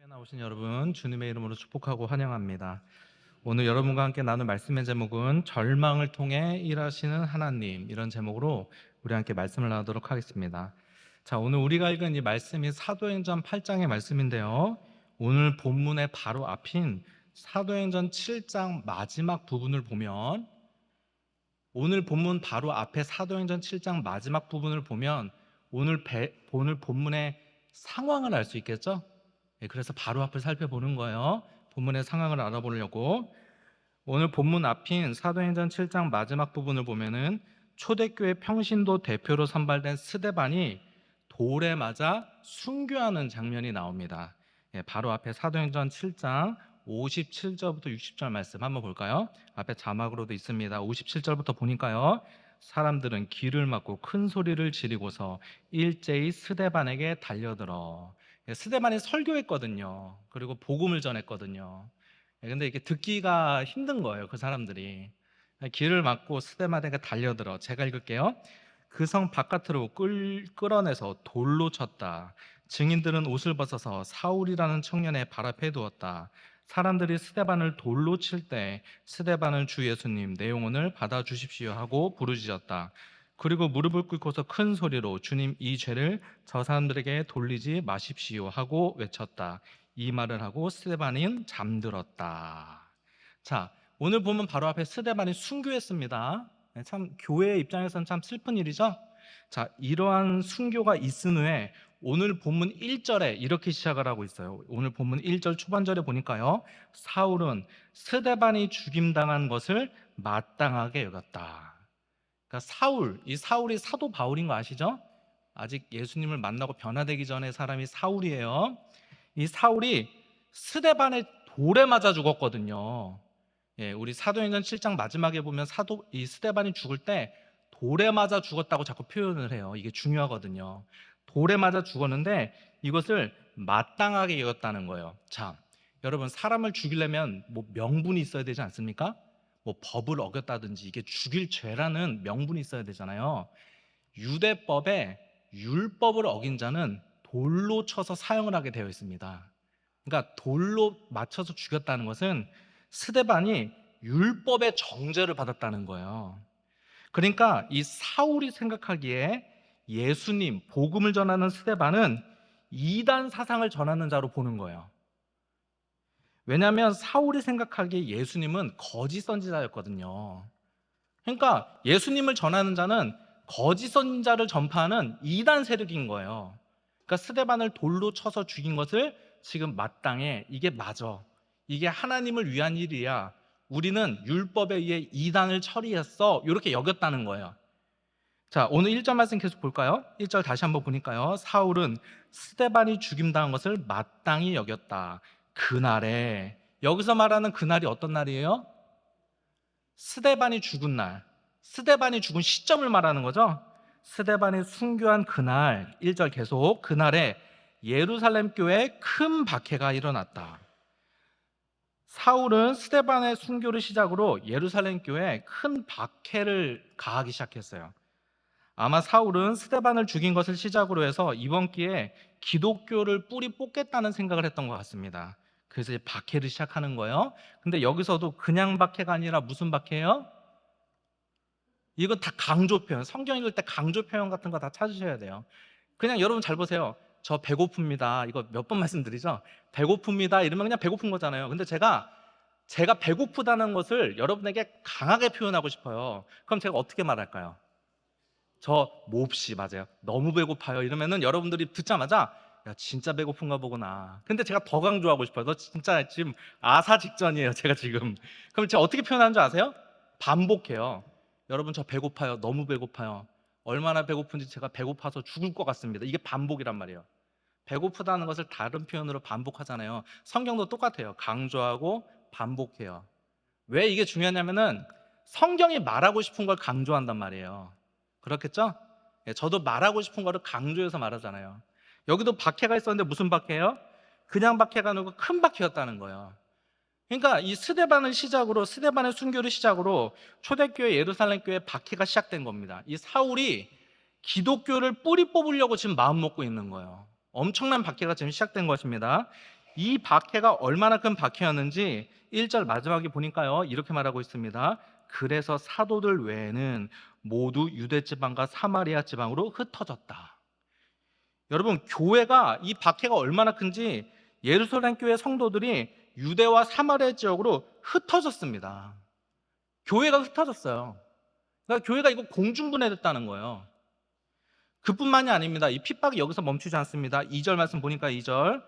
나오신 여러분, 주님의 이름으로 축복하고 환영합니다. 오늘 여러분과 함께 나눌 말씀의 제목은 절망을 통해 일하시는 하나님, 이런 제목으로 우리 함께 말씀을 나누도록 하겠습니다. 자, 오늘 우리가 읽은 이 말씀이 사도행전 8장의 말씀인데요. 오늘 본문의 바로 앞인 사도행전 7장 마지막 부분을 보면, 오늘 본문 바로 앞에 사도행전 7장 마지막 부분을 보면 오늘 본문의 상황을 알 수 있겠죠? 그래서 바로 앞을 살펴보는 거예요. 본문의 상황을 알아보려고. 오늘 본문 앞인 사도행전 7장 마지막 부분을 보면은 초대교회 평신도 대표로 선발된 스데반이 돌에 맞아 순교하는 장면이 나옵니다. 바로 앞에 사도행전 7장 57절부터 60절 말씀 한번 볼까요? 앞에 자막으로도 있습니다. 57절부터 보니까요. 사람들은 귀를 막고 큰 소리를 지르고서 일제히 스데반에게 달려들어. 스데반이 설교했거든요. 그리고 복음을 전했거든요. 근데 이게 듣기가 힘든 거예요, 그 사람들이. 길을 막고 스데반에게 달려들어. 제가 읽을게요. 그 성 바깥으로 끌어내서 돌로 쳤다. 증인들은 옷을 벗어서 사울이라는 청년의 발 앞에 두었다. 사람들이 스데반을 돌로 칠 때 스데반은 주 예수님 내 영혼을 받아주십시오 하고 부르짖었다. 그리고 무릎을 꿇고서 큰 소리로 주님 이 죄를 저 사람들에게 돌리지 마십시오 하고 외쳤다. 이 말을 하고 스데반은 잠들었다. 자, 오늘 보면 바로 앞에 스데반이 순교했습니다. 참 교회 입장에서는 참 슬픈 일이죠. 자, 이러한 순교가 있은 후에 오늘 본문 1절에 이렇게 시작을 하고 있어요. 오늘 본문 1절 초반절에 보니까요. 사울은 스데반이 죽임당한 것을 마땅하게 여겼다. 그러니까 이 사울이 사도 바울인 거 아시죠? 아직 예수님을 만나고 변화되기 전에 사람이 사울이에요. 이 사울이 스데반의 돌에 맞아 죽었거든요. 우리 사도행전 7장 마지막에 보면 이 스데반이 죽을 때 돌에 맞아 죽었다고 자꾸 표현을 해요. 이게 중요하거든요. 돌에 맞아 죽었는데 이것을 마땅하게 여겼다는 거예요. 자, 여러분, 사람을 죽이려면 뭐 명분이 있어야 되지 않습니까? 뭐 법을 어겼다든지 이게 죽일 죄라는 명분이 있어야 되잖아요. 유대법에 율법을 어긴 자는 돌로 쳐서 사형을 하게 되어 있습니다. 그러니까 돌로 맞춰서 죽였다는 것은 스데반이 율법의 정죄를 받았다는 거예요. 그러니까 이 사울이 생각하기에 예수님, 복음을 전하는 스데반은 이단 사상을 전하는 자로 보는 거예요. 왜냐하면 사울이 생각하기에 예수님은 거짓 선지자였거든요. 그러니까 예수님을 전하는 자는 거짓 선지자를 전파하는 이단 세력인 거예요. 그러니까 스데반을 돌로 쳐서 죽인 것을 지금 마땅해, 이게 맞아, 이게 하나님을 위한 일이야, 우리는 율법에 의해 이단을 처리했어, 이렇게 여겼다는 거예요. 자, 오늘 1절 말씀 계속 볼까요? 1절 다시 한번 보니까요. 사울은 스데반이 죽임당한 것을 마땅히 여겼다. 그날에, 여기서 말하는 그날이 어떤 날이에요? 스데반이 죽은 날, 스데반이 죽은 시점을 말하는 거죠. 스데반이 순교한 그날, 1절 계속, 그날에 예루살렘 교회에 큰 박해가 일어났다. 사울은 스데반의 순교를 시작으로 예루살렘 교회에 큰 박해를 가하기 시작했어요. 아마 사울은 스데반을 죽인 것을 시작으로 해서 이번 기회에 기독교를 뿌리 뽑겠다는 생각을 했던 것 같습니다. 그래서 이제 박해를 시작하는 거예요. 근데 여기서도 그냥 박해가 아니라 무슨 박해예요? 이건 다 강조 표현, 성경 읽을 때 강조 표현 같은 거 다 찾으셔야 돼요. 그냥 여러분 잘 보세요. 저 배고픕니다. 이거 몇 번 말씀드리죠? 배고픕니다 이러면 그냥 배고픈 거잖아요. 근데 제가 배고프다는 것을 여러분에게 강하게 표현하고 싶어요. 그럼 제가 어떻게 말할까요? 저 몹시, 맞아요, 너무 배고파요 이러면은 여러분들이 듣자마자 야, 진짜 배고픈가 보구나. 근데 제가 더 강조하고 싶어요. 너 진짜 지금 아사 직전이에요, 제가 지금. 그럼 제가 어떻게 표현하는 줄 아세요? 반복해요. 여러분, 저 배고파요. 너무 배고파요. 얼마나 배고픈지 제가 배고파서 죽을 것 같습니다. 이게 반복이란 말이에요. 배고프다는 것을 다른 표현으로 반복하잖아요. 성경도 똑같아요. 강조하고 반복해요. 왜 이게 중요하냐면은 성경이 말하고 싶은 걸 강조한단 말이에요. 그렇겠죠? 저도 말하고 싶은 거를 강조해서 말하잖아요. 여기도 박해가 있었는데 무슨 박해예요? 그냥 박해가 아니고 큰 박해였다는 거예요. 그러니까 이 스데반의 순교를 시작으로 초대교회 예루살렘 교회 박해가 시작된 겁니다. 이 사울이 기독교를 뿌리 뽑으려고 지금 마음 먹고 있는 거예요. 엄청난 박해가 지금 시작된 것입니다. 이 박해가 얼마나 큰 박해였는지 1절 마지막에 보니까요, 이렇게 말하고 있습니다. 그래서 사도들 외에는 모두 유대 지방과 사마리아 지방으로 흩어졌다. 여러분, 교회가 이 박해가 얼마나 큰지 예루살렘 교회 성도들이 유대와 사마리아 지역으로 흩어졌습니다. 교회가 흩어졌어요. 그러니까 교회가 이거 공중분해됐다는 거예요. 그뿐만이 아닙니다. 이 핍박이 여기서 멈추지 않습니다. 2절 말씀 보니까 2절,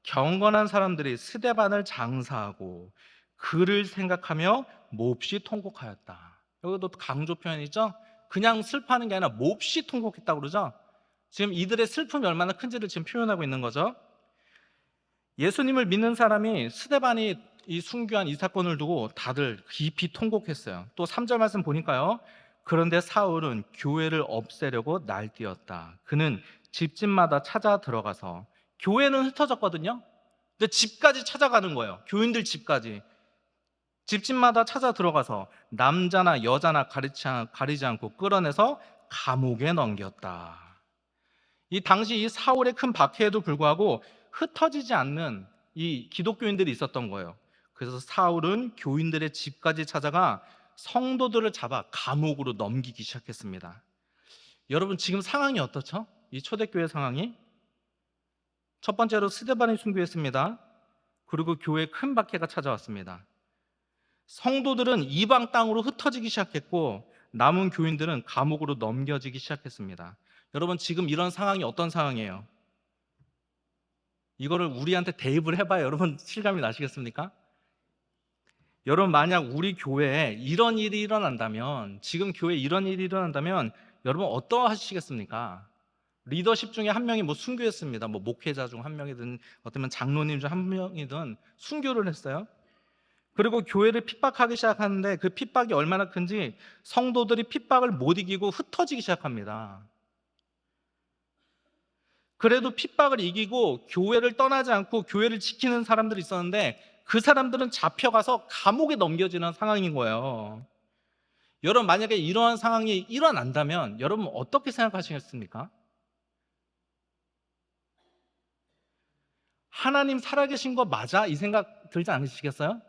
경건한 사람들이 스데반을 장사하고 그를 생각하며 몹시 통곡하였다. 여기도 강조 표현이죠. 그냥 슬퍼하는 게 아니라 몹시 통곡했다고 그러죠. 지금 이들의 슬픔이 얼마나 큰지를 지금 표현하고 있는 거죠. 예수님을 믿는 사람이 스데반이 이 순교한 이 사건을 두고 다들 깊이 통곡했어요. 또 3절 말씀 보니까요, 그런데 사울은 교회를 없애려고 날뛰었다. 그는 집집마다 찾아 들어가서, 교회는 흩어졌거든요. 근데 집까지 찾아가는 거예요. 교인들 집까지. 집집마다 찾아 들어가서 남자나 여자나 가리지 않고 끌어내서 감옥에 넘겼다. 이 당시 이 사울의 큰 박해에도 불구하고 흩어지지 않는 이 기독교인들이 있었던 거예요. 그래서 사울은 교인들의 집까지 찾아가 성도들을 잡아 감옥으로 넘기기 시작했습니다. 여러분, 지금 상황이 어떻죠? 이 초대교회 상황이 첫 번째로 스데반이 순교했습니다. 그리고 교회에 큰 박해가 찾아왔습니다. 성도들은 이방 땅으로 흩어지기 시작했고 남은 교인들은 감옥으로 넘겨지기 시작했습니다. 여러분, 지금 이런 상황이 어떤 상황이에요? 이거를 우리한테 대입을 해봐야 여러분 실감이 나시겠습니까? 여러분, 만약 우리 교회에 이런 일이 일어난다면, 지금 교회에 이런 일이 일어난다면 여러분 어떠하시겠습니까? 리더십 중에 한 명이 순교했습니다. 목회자 중 한 명이든 어쩌면 장로님 중 한 명이든 순교를 했어요. 그리고 교회를 핍박하기 시작하는데 그 핍박이 얼마나 큰지 성도들이 핍박을 못 이기고 흩어지기 시작합니다. 그래도 핍박을 이기고 교회를 떠나지 않고 교회를 지키는 사람들이 있었는데 그 사람들은 잡혀가서 감옥에 넘겨지는 상황인 거예요. 여러분, 만약에 이러한 상황이 일어난다면 여러분 어떻게 생각하시겠습니까? 하나님 살아계신 거 맞아? 이 생각 들지 않으시겠어요?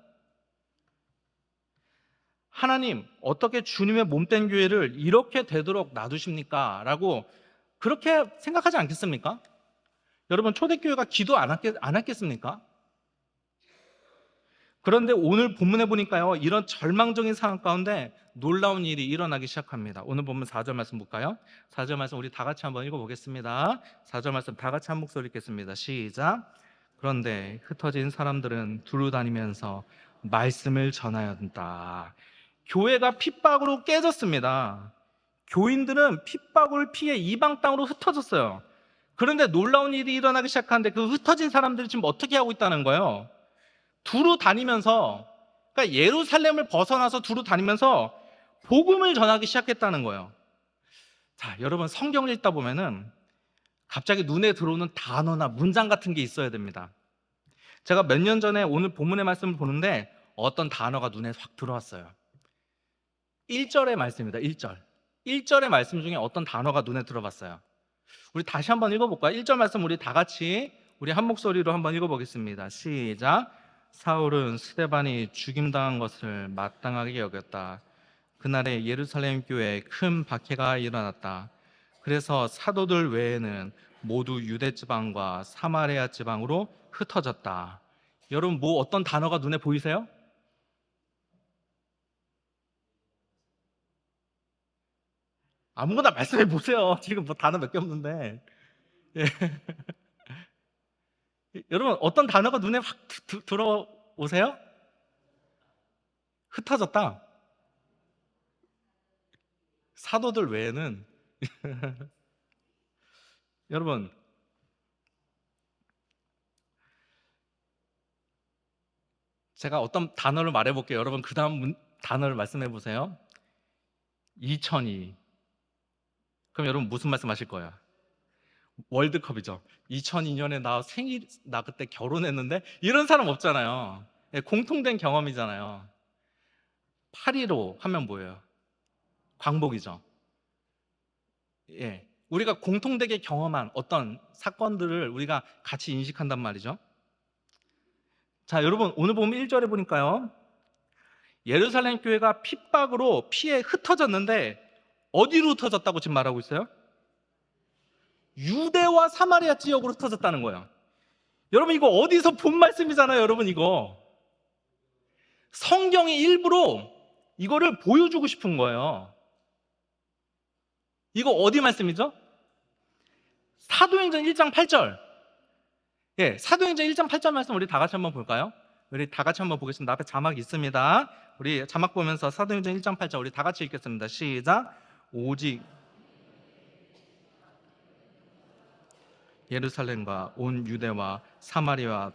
하나님, 어떻게 주님의 몸된 교회를 이렇게 되도록 놔두십니까? 라고 그렇게 생각하지 않겠습니까? 여러분, 초대교회가 기도 안 했겠습니까? 그런데 오늘 본문에 보니까요, 이런 절망적인 상황 가운데 놀라운 일이 일어나기 시작합니다. 오늘 본문 4절 말씀 볼까요? 4절 말씀 우리 다 같이 한번 읽어보겠습니다. 4절 말씀 다 같이 한 목소리 읽겠습니다. 시작. 그런데 흩어진 사람들은 두루 다니면서 말씀을 전하였다. 교회가 핍박으로 깨졌습니다. 교인들은 핍박을 피해 이방 땅으로 흩어졌어요. 그런데 놀라운 일이 일어나기 시작하는데 그 흩어진 사람들이 지금 어떻게 하고 있다는 거예요? 두루 다니면서, 그러니까 예루살렘을 벗어나서 두루 다니면서 복음을 전하기 시작했다는 거예요. 자, 여러분, 성경을 읽다 보면은 갑자기 눈에 들어오는 단어나 문장 같은 게 있어야 됩니다. 제가 몇 년 전에 오늘 본문의 말씀을 보는데 어떤 단어가 눈에 확 들어왔어요. 1절의 말씀입니다. 1절. 1절의 말씀 중에 어떤 단어가 눈에 들어봤어요. 우리 다시 한번 읽어볼까요? 1절 말씀 우리 다 같이 우리 한 목소리로 한번 읽어보겠습니다. 시작. 사울은 스데반이 죽임당한 것을 마땅하게 여겼다. 그날에 예루살렘 교회에 큰 박해가 일어났다. 그래서 사도들 외에는 모두 유대 지방과 사마리아 지방으로 흩어졌다. 여러분, 어떤 단어가 눈에 보이세요? 아무거나 말씀해 보세요. 지금 단어 몇 개 없는데. 예. 여러분, 어떤 단어가 눈에 확 들어오세요? 흩어졌다. 사도들 외에는 여러분, 제가 어떤 단어를 말해볼게요. 여러분, 그 다음 단어를 말씀해 보세요. 2002. 그럼 여러분 무슨 말씀하실 거예요? 월드컵이죠. 2002년에 나 그때 결혼했는데 이런 사람 없잖아요. 예, 공통된 경험이잖아요. 8.15 하면 뭐예요? 광복이죠. 예, 우리가 공통되게 경험한 어떤 사건들을 우리가 같이 인식한단 말이죠. 자, 여러분 오늘 보면 1절에 보니까요. 예루살렘 교회가 핍박으로 피에 흩어졌는데 어디로 흩어졌다고 지금 말하고 있어요? 유대와 사마리아 지역으로 흩어졌다는 거예요. 여러분 이거 어디서 본 말씀이잖아요. 여러분 이거 성경이 일부러 이거를 보여주고 싶은 거예요. 이거 어디 말씀이죠? 사도행전 1장 8절. 예, 사도행전 1장 8절 말씀 우리 다 같이 한번 볼까요? 우리 다 같이 한번 보겠습니다. 앞에 자막이 있습니다. 우리 자막 보면서 사도행전 1장 8절 우리 다 같이 읽겠습니다. 시작. 오직 예루살렘과 온 유대와 사마리아.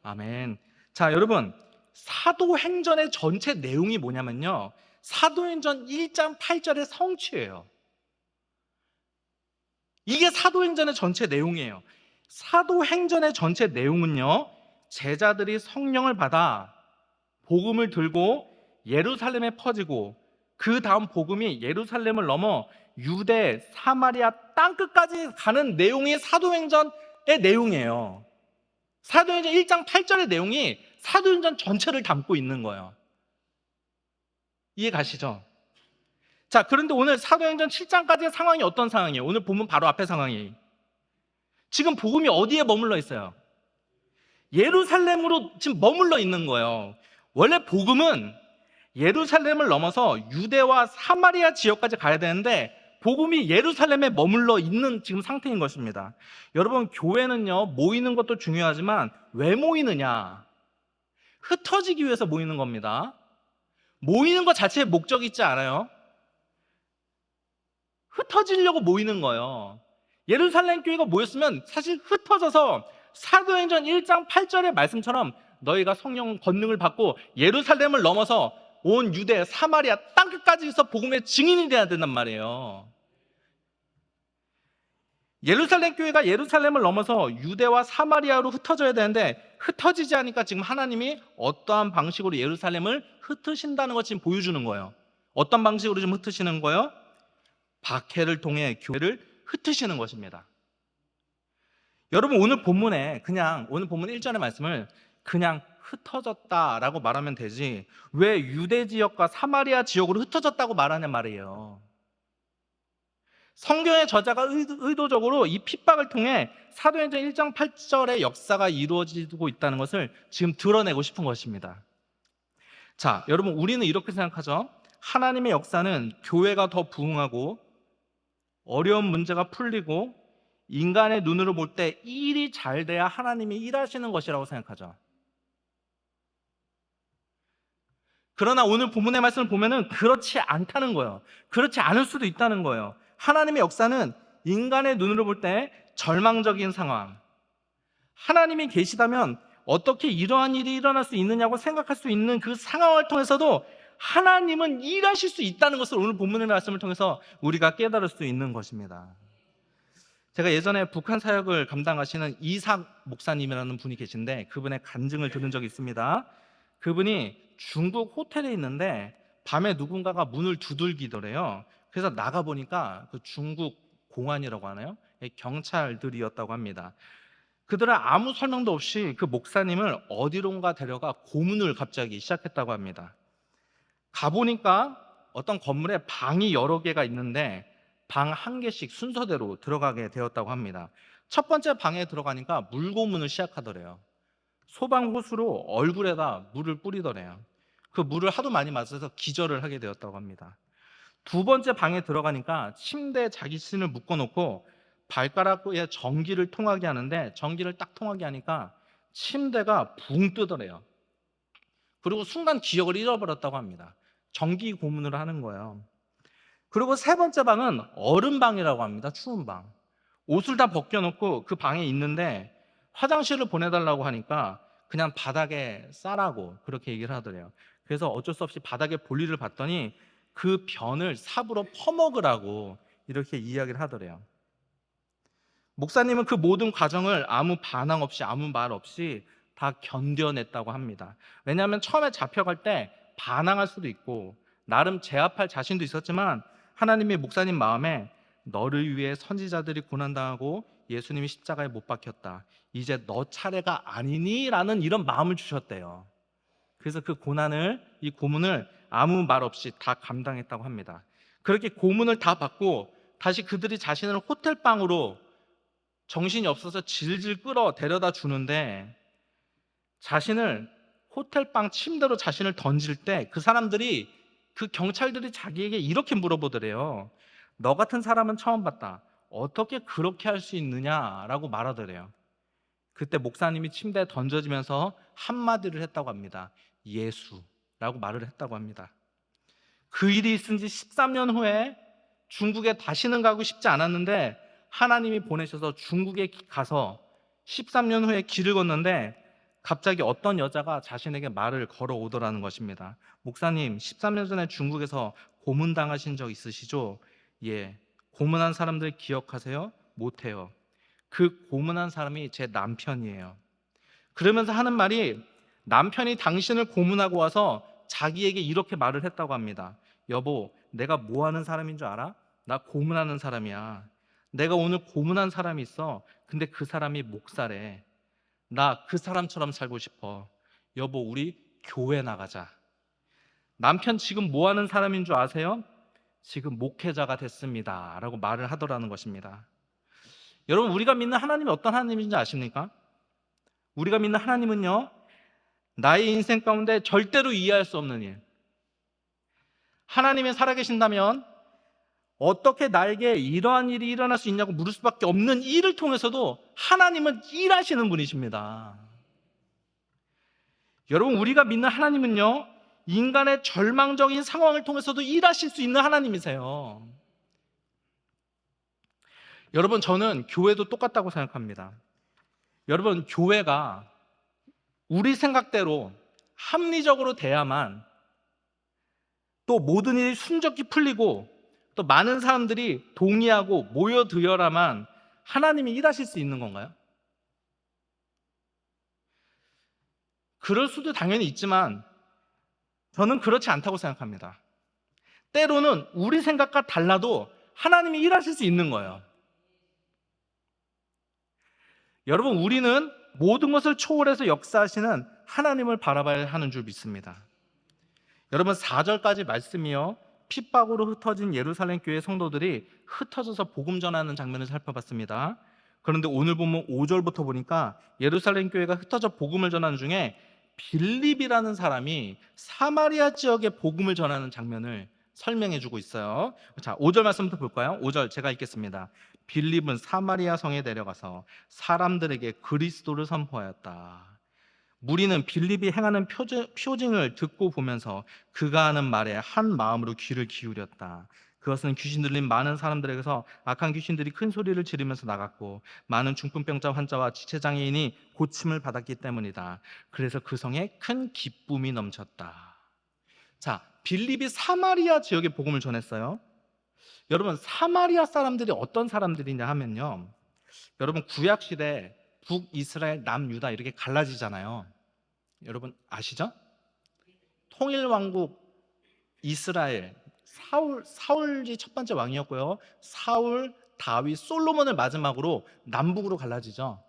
아멘. 자, 여러분 사도행전의 전체 내용이 뭐냐면요, 사도행전 1장 8절의 성취예요. 이게 사도행전의 전체 내용이에요. 사도행전의 전체 내용은요, 제자들이 성령을 받아 복음을 들고 예루살렘에 퍼지고 그 다음 복음이 예루살렘을 넘어 유대, 사마리아 땅끝까지 가는 내용이 사도행전의 내용이에요. 사도행전 1장 8절의 내용이 사도행전 전체를 담고 있는 거예요. 이해 가시죠? 자, 그런데 오늘 사도행전 7장까지의 상황이 어떤 상황이에요? 오늘 보면 바로 앞에 상황이, 지금 복음이 어디에 머물러 있어요? 예루살렘으로 지금 머물러 있는 거예요. 원래 복음은 예루살렘을 넘어서 유대와 사마리아 지역까지 가야 되는데 복음이 예루살렘에 머물러 있는 지금 상태인 것입니다. 여러분 교회는요, 모이는 것도 중요하지만 왜 모이느냐? 흩어지기 위해서 모이는 겁니다. 모이는 것 자체에 목적이 있지 않아요. 흩어지려고 모이는 거예요. 예루살렘 교회가 모였으면 사실 흩어져서 사도행전 1장 8절의 말씀처럼 너희가 성령 권능을 받고 예루살렘을 넘어서 온 유대, 사마리아 땅끝까지서 복음의 증인이 돼야 된단 말이에요. 예루살렘 교회가 예루살렘을 넘어서 유대와 사마리아로 흩어져야 되는데 흩어지지 않으니까 지금 하나님이 어떠한 방식으로 예루살렘을 흩으신다는 것 지금 보여주는 거예요. 어떤 방식으로 지금 흩으시는 거예요? 박해를 통해 교회를 흩으시는 것입니다. 여러분 오늘 본문에 오늘 본문 1절의 말씀을 그냥 흩어졌다라고 말하면 되지 왜 유대 지역과 사마리아 지역으로 흩어졌다고 말하냐 말이에요. 성경의 저자가 의도적으로 이 핍박을 통해 사도행전 1장 8절의 역사가 이루어지고 있다는 것을 지금 드러내고 싶은 것입니다. 자, 여러분 우리는 이렇게 생각하죠. 하나님의 역사는 교회가 더 부흥하고 어려운 문제가 풀리고 인간의 눈으로 볼 때 일이 잘 돼야 하나님이 일하시는 것이라고 생각하죠. 그러나 오늘 본문의 말씀을 보면은 그렇지 않다는 거예요. 그렇지 않을 수도 있다는 거예요. 하나님의 역사는 인간의 눈으로 볼 때 절망적인 상황, 하나님이 계시다면 어떻게 이러한 일이 일어날 수 있느냐고 생각할 수 있는 그 상황을 통해서도 하나님은 일하실 수 있다는 것을 오늘 본문의 말씀을 통해서 우리가 깨달을 수 있는 것입니다. 제가 예전에 북한 사역을 감당하시는 이삭 목사님이라는 분이 계신데 그분의 간증을 들은 적이 있습니다. 그분이 중국 호텔에 있는데 밤에 누군가가 문을 두들기더래요. 그래서 나가보니까 그 중국 공안이라고 하나요? 경찰들이었다고 합니다. 그들은 아무 설명도 없이 그 목사님을 어디론가 데려가 고문을 갑자기 시작했다고 합니다. 가보니까 어떤 건물에 방이 여러 개가 있는데 방 한 개씩 순서대로 들어가게 되었다고 합니다. 첫 번째 방에 들어가니까 물고문을 시작하더래요. 소방호수로 얼굴에다 물을 뿌리더래요. 그 물을 하도 많이 맞아서 기절을 하게 되었다고 합니다. 두 번째 방에 들어가니까 침대에 자기 신을 묶어놓고 발가락에 전기를 통하게 하는데 전기를 딱 통하게 하니까 침대가 붕 뜨더래요. 그리고 순간 기억을 잃어버렸다고 합니다. 전기 고문을 하는 거예요. 그리고 세 번째 방은 얼음방이라고 합니다. 추운 방. 옷을 다 벗겨놓고 그 방에 있는데 화장실을 보내달라고 하니까 그냥 바닥에 싸라고 그렇게 얘기를 하더래요. 그래서 어쩔 수 없이 바닥에 볼일을 봤더니 그 변을 삽으로 퍼먹으라고 이렇게 이야기를 하더래요. 목사님은 그 모든 과정을 아무 반항 없이 아무 말 없이 다 견뎌냈다고 합니다. 왜냐하면 처음에 잡혀갈 때 반항할 수도 있고 나름 제압할 자신도 있었지만 하나님이 목사님 마음에 너를 위해 선지자들이 고난당하고 예수님이 십자가에 못 박혔다. 이제 너 차례가 아니니? 라는 이런 마음을 주셨대요. 그래서 그 고난을, 이 고문을 아무 말 없이 다 감당했다고 합니다. 그렇게 고문을 다 받고 다시 그들이 자신을 호텔방으로 정신이 없어서 질질 끌어 데려다 주는데, 자신을 호텔방 침대로 자신을 던질 때 그 사람들이, 그 경찰들이 자기에게 이렇게 물어보더래요. 너 같은 사람은 처음 봤다. 어떻게 그렇게 할 수 있느냐라고 말하더래요. 그때 목사님이 침대에 던져지면서 한마디를 했다고 합니다. 예수라고 말을 했다고 합니다. 그 일이 있은 지 13년 후에 중국에 다시는 가고 싶지 않았는데 하나님이 보내셔서 중국에 가서 13년 후에 길을 걷는데 갑자기 어떤 여자가 자신에게 말을 걸어오더라는 것입니다. 목사님, 13년 전에 중국에서 고문당하신 적 있으시죠? 예. 고문한 사람들 기억하세요? 못해요. 그 고문한 사람이 제 남편이에요. 그러면서 하는 말이, 남편이 당신을 고문하고 와서 자기에게 이렇게 말을 했다고 합니다. 여보, 내가 뭐 하는 사람인 줄 알아? 나 고문하는 사람이야. 내가 오늘 고문한 사람이 있어. 근데 그 사람이 목사래. 나 그 사람처럼 살고 싶어. 여보, 우리 교회 나가자. 남편 지금 뭐 하는 사람인 줄 아세요? 지금 목회자가 됐습니다 라고 말을 하더라는 것입니다. 여러분, 우리가 믿는 하나님이 어떤 하나님인지 아십니까? 우리가 믿는 하나님은요, 나의 인생 가운데 절대로 이해할 수 없는 일, 하나님이 살아계신다면 어떻게 나에게 이러한 일이 일어날 수 있냐고 물을 수밖에 없는 일을 통해서도 하나님은 일하시는 분이십니다. 여러분, 우리가 믿는 하나님은요, 인간의 절망적인 상황을 통해서도 일하실 수 있는 하나님이세요. 여러분, 저는 교회도 똑같다고 생각합니다. 여러분, 교회가 우리 생각대로 합리적으로 돼야만, 또 모든 일이 순적히 풀리고 또 많은 사람들이 동의하고 모여들어야만 하나님이 일하실 수 있는 건가요? 그럴 수도 당연히 있지만 저는 그렇지 않다고 생각합니다. 때로는 우리 생각과 달라도 하나님이 일하실 수 있는 거예요. 여러분, 우리는 모든 것을 초월해서 역사하시는 하나님을 바라봐야 하는 줄 믿습니다. 여러분, 4절까지 말씀이요, 핍박으로 흩어진 예루살렘 교회 성도들이 흩어져서 복음 전하는 장면을 살펴봤습니다. 그런데 오늘 보면 5절부터 보니까 예루살렘 교회가 흩어져 복음을 전하는 중에 빌립이라는 사람이 사마리아 지역에 복음을 전하는 장면을 설명해 주고 있어요. 자, 5절 말씀부터 볼까요? 5절 제가 읽겠습니다. 빌립은 사마리아 성에 내려가서 사람들에게 그리스도를 선포하였다. 무리는 빌립이 행하는 표징을 듣고 보면서 그가 하는 말에 한 마음으로 귀를 기울였다. 그것은 귀신 들린 많은 사람들에게서 악한 귀신들이 큰 소리를 지르면서 나갔고 많은 중풍병자 환자와 지체장애인이 고침을 받았기 때문이다. 그래서 그 성에 큰 기쁨이 넘쳤다. 자, 빌립이 사마리아 지역에 복음을 전했어요. 여러분, 사마리아 사람들이 어떤 사람들이냐 하면요, 여러분, 구약시대 북이스라엘, 남유다 이렇게 갈라지잖아요. 여러분 아시죠? 통일왕국 이스라엘, 사울이 첫 번째 왕이었고요, 사울, 다윗, 솔로몬을 마지막으로 남북으로 갈라지죠.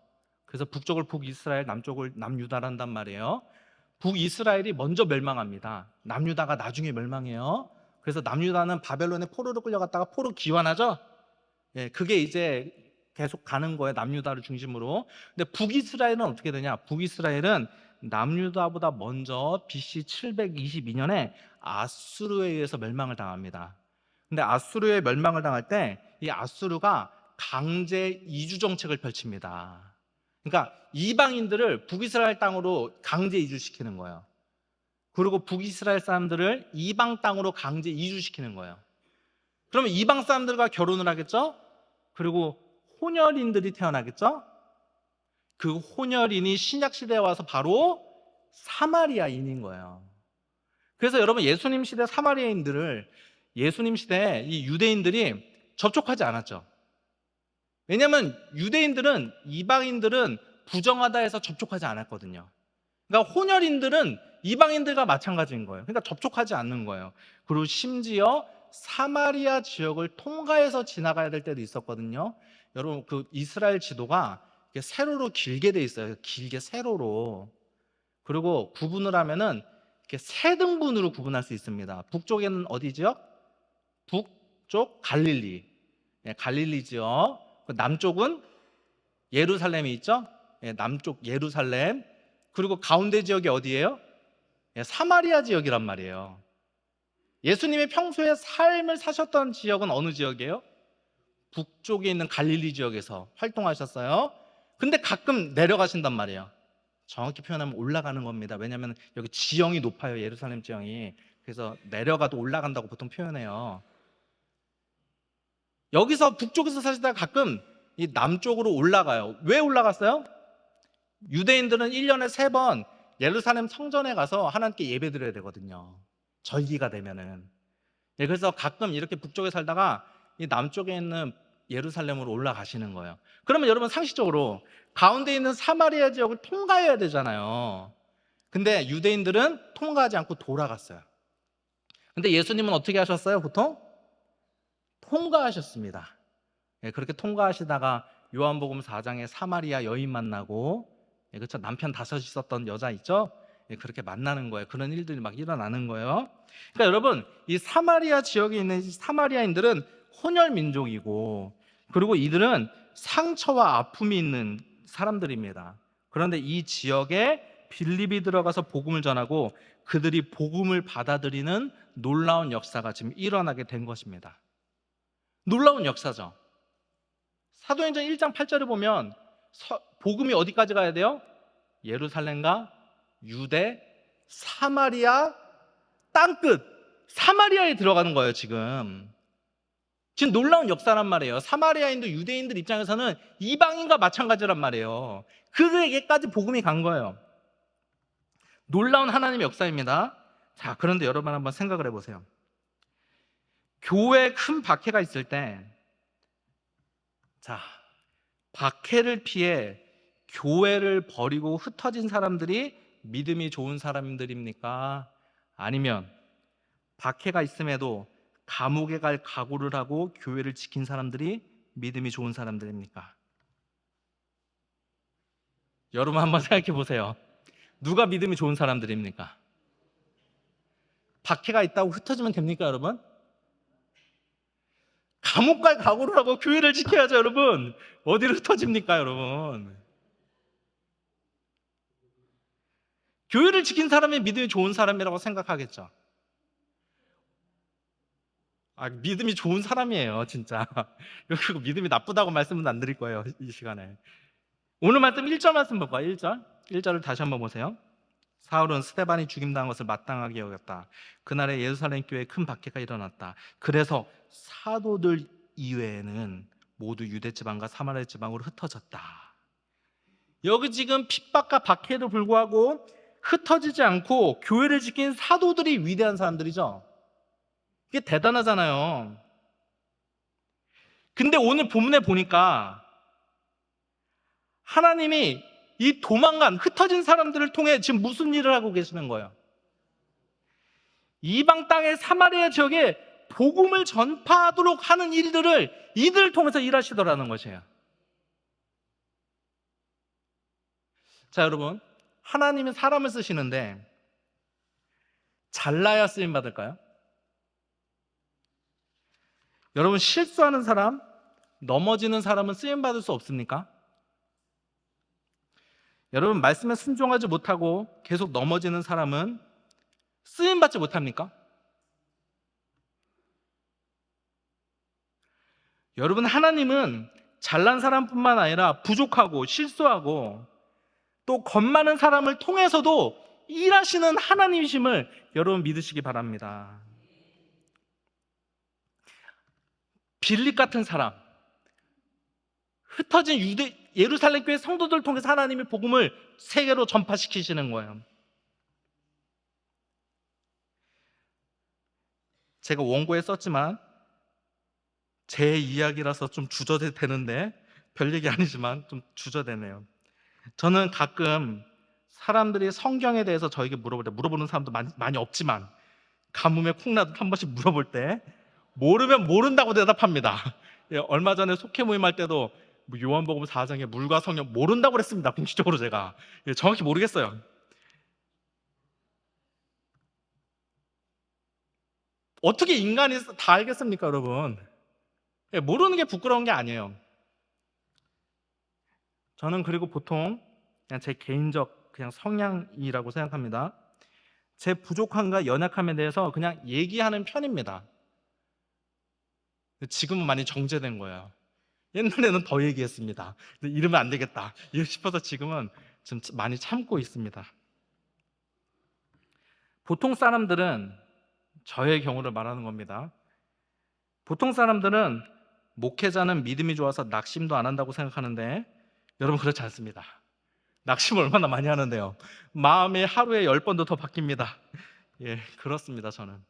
그래서 북쪽을 북이스라엘, 남쪽을 남유다란단 말이에요. 북이스라엘이 먼저 멸망합니다. 남유다가 나중에 멸망해요. 그래서 남유다는 바벨론에 포로로 끌려갔다가 포로 귀환하죠. 예, 그게 이제 계속 가는 거예요, 남유다를 중심으로. 근데 북이스라엘은 어떻게 되냐? 북이스라엘은 남유다보다 먼저 BC 722년에 아수르에 의해서 멸망을 당합니다. 근데 아수르에 멸망을 당할 때 이 아수르가 강제 이주 정책을 펼칩니다. 그러니까 이방인들을 북이스라엘 땅으로 강제 이주시키는 거예요. 그리고 북이스라엘 사람들을 이방 땅으로 강제 이주시키는 거예요. 그러면 이방 사람들과 결혼을 하겠죠? 그리고 혼혈인들이 태어나겠죠? 그 혼혈인이 신약시대에 와서 바로 사마리아인인 거예요. 그래서 여러분, 예수님 시대 사마리아인들을 예수님 시대에 이 유대인들이 접촉하지 않았죠. 왜냐하면 유대인들은, 이방인들은 부정하다 해서 접촉하지 않았거든요. 그러니까 혼혈인들은 이방인들과 마찬가지인 거예요. 그러니까 접촉하지 않는 거예요. 그리고 심지어 사마리아 지역을 통과해서 지나가야 될 때도 있었거든요. 여러분, 그 이스라엘 지도가 이렇게 세로로 길게 돼 있어요. 길게 세로로. 그리고 구분을 하면은 이렇게 세 등분으로 구분할 수 있습니다. 북쪽에는 어디 지역? 북쪽 갈릴리. 예, 갈릴리 지역. 남쪽은 예루살렘이 있죠? 예, 남쪽 예루살렘. 그리고 가운데 지역이 어디예요? 예, 사마리아 지역이란 말이에요. 예수님의 평소에 삶을 사셨던 지역은 어느 지역이에요? 북쪽에 있는 갈릴리 지역에서 활동하셨어요. 근데 가끔 내려가신단 말이에요. 정확히 표현하면 올라가는 겁니다. 왜냐하면 여기 지형이 높아요. 예루살렘 지형이. 그래서 내려가도 올라간다고 보통 표현해요. 여기서 북쪽에서 사시다가 가끔 이 남쪽으로 올라가요. 왜 올라갔어요? 유대인들은 1년에 3번 예루살렘 성전에 가서 하나님께 예배 드려야 되거든요. 절기가 되면은. 네, 그래서 가끔 이렇게 북쪽에 살다가 이 남쪽에 있는 예루살렘으로 올라가시는 거예요. 그러면 여러분 상식적으로 가운데 있는 사마리아 지역을 통과해야 되잖아요. 근데 유대인들은 통과하지 않고 돌아갔어요. 근데 예수님은 어떻게 하셨어요? 보통? 통과하셨습니다. 예, 그렇게 통과하시다가 요한복음 4장에 사마리아 여인 만나고, 예, 그렇죠? 남편 5 있었던 여자 있죠? 예, 그렇게 만나는 거예요. 그런 일들이 막 일어나는 거예요. 그러니까 여러분, 이 사마리아 지역에 있는 사마리아인들은 혼혈 민족이고, 그리고 이들은 상처와 아픔이 있는 사람들입니다. 그런데 이 지역에 빌립이 들어가서 복음을 전하고 그들이 복음을 받아들이는 놀라운 역사가 지금 일어나게 된 것입니다. 놀라운 역사죠. 사도행전 1장 8절에 보면 복음이 어디까지 가야 돼요? 예루살렘과 유대, 사마리아 땅끝 사마리아에 들어가는 거예요. 지금 놀라운 역사란 말이에요. 사마리아인도 유대인들 입장에서는 이방인과 마찬가지란 말이에요. 그들에게까지 복음이 간 거예요. 놀라운 하나님의 역사입니다. 자, 그런데 여러분 한번 생각을 해보세요. 교회에 큰 박해가 있을 때, 자, 박해를 피해 교회를 버리고 흩어진 사람들이 믿음이 좋은 사람들입니까? 아니면 박해가 있음에도 감옥에 갈 각오를 하고 교회를 지킨 사람들이 믿음이 좋은 사람들입니까? 여러분 한번 생각해 보세요. 누가 믿음이 좋은 사람들입니까? 박해가 있다고 흩어지면 됩니까, 여러분? 감옥 갈 각오를 하고 교회를 지켜야죠, 여러분. 어디로 흩어집니까, 여러분? 교회를 지킨 사람이 믿음이 좋은 사람이라고 생각하겠죠. 믿음이 좋은 사람이에요, 진짜. 그리고 믿음이 나쁘다고 말씀은 안 드릴 거예요, 이 시간에. 오늘 말씀 1절 말씀 볼까요? 1절을 다시 한번 보세요. 사울은 스데반이 죽임당한 것을 마땅하게 여겼다. 그날에 예루살렘 교회에 큰 박해가 일어났다. 그래서 사도들 이외에는 모두 유대 지방과 사마리아 지방으로 흩어졌다. 여기 지금 핍박과 박해에도 불구하고 흩어지지 않고 교회를 지킨 사도들이 위대한 사람들이죠. 이게 대단하잖아요. 근데 오늘 본문에 보니까 하나님이 이 도망간 흩어진 사람들을 통해 지금 무슨 일을 하고 계시는 거예요? 이방 땅의 사마리아 지역에 복음을 전파하도록 하는 일들을 이들을 통해서 일하시더라는 것이에요. 자, 여러분, 하나님은 사람을 쓰시는데 잘나야 쓰임 받을까요? 여러분, 실수하는 사람, 넘어지는 사람은 쓰임 받을 수 없습니까? 여러분, 말씀에 순종하지 못하고 계속 넘어지는 사람은 쓰임 받지 못합니까? 여러분, 하나님은 잘난 사람뿐만 아니라 부족하고 실수하고 또 겁 많은 사람을 통해서도 일하시는 하나님이심을 여러분 믿으시기 바랍니다. 빌립 같은 사람, 흩어진 예루살렘 교회 성도들을 통해서 하나님의 복음을 세계로 전파시키시는 거예요. 제가 원고에 썼지만 제 이야기라서 좀 주저되는데 별 얘기 아니지만 좀 주저되네요. 저는 가끔 사람들이 성경에 대해서 저에게 물어보는 사람도 많이 없지만 가뭄에 콩나듯 한 번씩 물어볼 때 모르면 모른다고 대답합니다. 예, 얼마 전에 속회 모임할 때도 뭐 요한복음 4장에 물과 성령 모른다고 그랬습니다. 공식적으로 제가. 예, 정확히 모르겠어요. 어떻게 인간이 다 알겠습니까, 여러분? 예, 모르는 게 부끄러운 게 아니에요. 저는 그리고 보통 그냥 제 개인적 그냥 성향이라고 생각합니다. 제 부족함과 연약함에 대해서 그냥 얘기하는 편입니다. 지금은 많이 정제된 거예요. 옛날에는 더 얘기했습니다. 근데 이러면 안 되겠다 싶어서 지금은 좀 많이 참고 있습니다. 보통 사람들은, 저의 경우를 말하는 겁니다. 보통 사람들은 목회자는 믿음이 좋아서 낙심도 안 한다고 생각하는데 여러분 그렇지 않습니다. 낙심을 얼마나 많이 하는데요. 마음이 하루에 10번도 더 바뀝니다. 예, 그렇습니다. 저는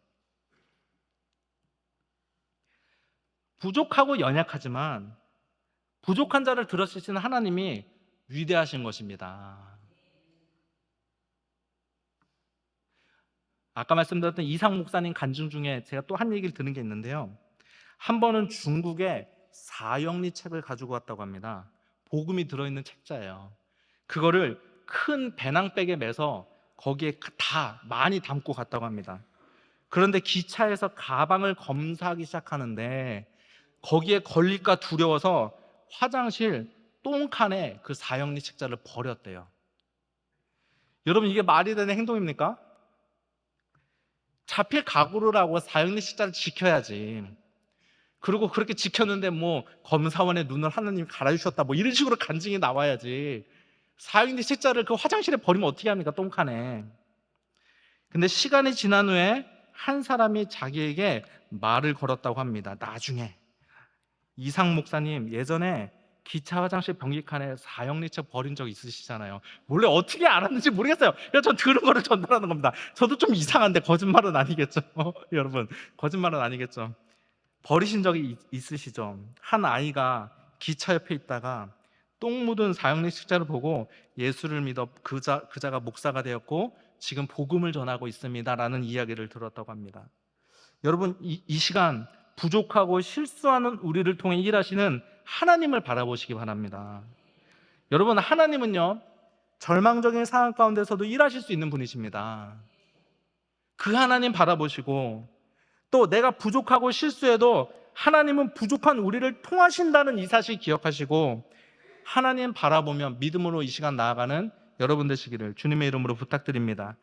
부족하고 연약하지만 부족한 자를 들어주시는 하나님이 위대하신 것입니다. 아까 말씀드렸던 이상 목사님 간증 중에 제가 또 한 얘기를 들은 게 있는데요. 한 번은 중국에 사형리 책을 가지고 왔다고 합니다. 복음이 들어있는 책자예요. 그거를 큰 배낭백에 매서 거기에 다 많이 담고 갔다고 합니다. 그런데 기차에서 가방을 검사하기 시작하는데 거기에 걸릴까 두려워서 화장실 똥칸에 그 사형리 책자를 버렸대요. 여러분 이게 말이 되는 행동입니까? 잡힐 각오를 하고 사형리 책자를 지켜야지. 그리고 그렇게 지켰는데 뭐 검사원의 눈을 하나님이 갈아주셨다 뭐 이런 식으로 간증이 나와야지. 사형리 책자를 그 화장실에 버리면 어떻게 합니까? 똥칸에. 근데 시간이 지난 후에 한 사람이 자기에게 말을 걸었다고 합니다. 나중에 이상 목사님 예전에 기차 화장실 변기칸에 사형리책 버린 적 있으시잖아요. 원래 어떻게 알았는지 모르겠어요. 전 들은 거를 전달하는 겁니다. 저도 좀 이상한데 거짓말은 아니겠죠. 여러분 거짓말은 아니겠죠. 버리신 적이 있으시죠? 한 아이가 기차 옆에 있다가 똥 묻은 사형리책자를 보고 예수를 믿어 그자가 목사가 되었고 지금 복음을 전하고 있습니다 라는 이야기를 들었다고 합니다. 여러분 이 시간 부족하고 실수하는 우리를 통해 일하시는 하나님을 바라보시기 바랍니다. 여러분 하나님은요 절망적인 상황 가운데서도 일하실 수 있는 분이십니다. 그 하나님 바라보시고 또 내가 부족하고 실수해도 하나님은 부족한 우리를 통하신다는 이 사실 기억하시고 하나님 바라보며 믿음으로 이 시간 나아가는 여러분 되시기를 주님의 이름으로 부탁드립니다.